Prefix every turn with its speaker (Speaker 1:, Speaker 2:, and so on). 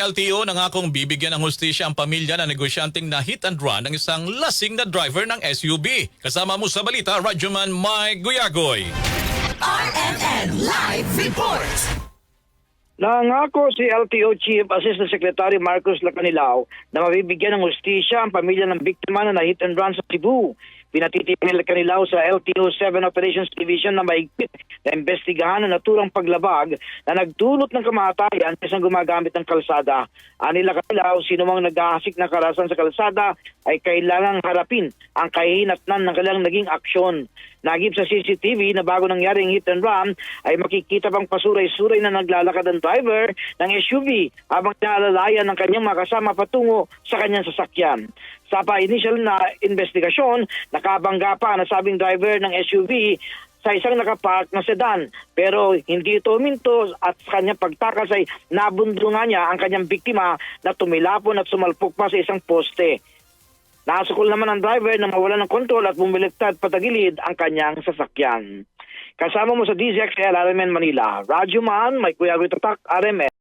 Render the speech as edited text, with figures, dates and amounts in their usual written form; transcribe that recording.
Speaker 1: LTO nangakong bibigyan ng hustisya ang pamilya na negosyanteng na hit and run ng isang lasing na driver ng SUV. Kasama mo sa balita, Radyoman Mike Guyagoy.
Speaker 2: RMN Live Report.
Speaker 3: Nangako si LTO Chief Assistant Secretary Marcos Lacanilao na mabibigyan ng hustisya ang pamilya ng biktima na hit and run sa Cebu. Pinatitigil Lacanilao sa LTO 7 Operations Division na mahigpit na imbestigahan ang naturang paglabag na nagdulot ng kamatayan sa gumagamit ng kalsada. Ani Lacanilao, sinumang naghahasik ng karahasan sa kalsada ay kailangang harapin ang kahihinatnan ng kanilang naging aksyon. Nagip sa CCTV na bago nangyari ang hit and run ay makikita pang pasuray-suray na naglalakad ang driver ng SUV habang naalalayan ng kanyang mga kasama patungo sa kanyang sasakyan. Sa initial na investigasyon, nakabangga pa ang nasabing driver ng SUV sa isang nakapark na sedan pero hindi ito huminto at sa kanyang pagtakas ay nabundungan niya ang kanyang biktima na tumilapon at sumalpok pa sa isang poste. Nasukol naman ang driver na mawalan ng kontrol at bumiliktad patagilid ang kanyang sasakyan. Kasama mo sa DZXL RMN Manila, Radyoman Mike Guyagoy Tatak, RMN.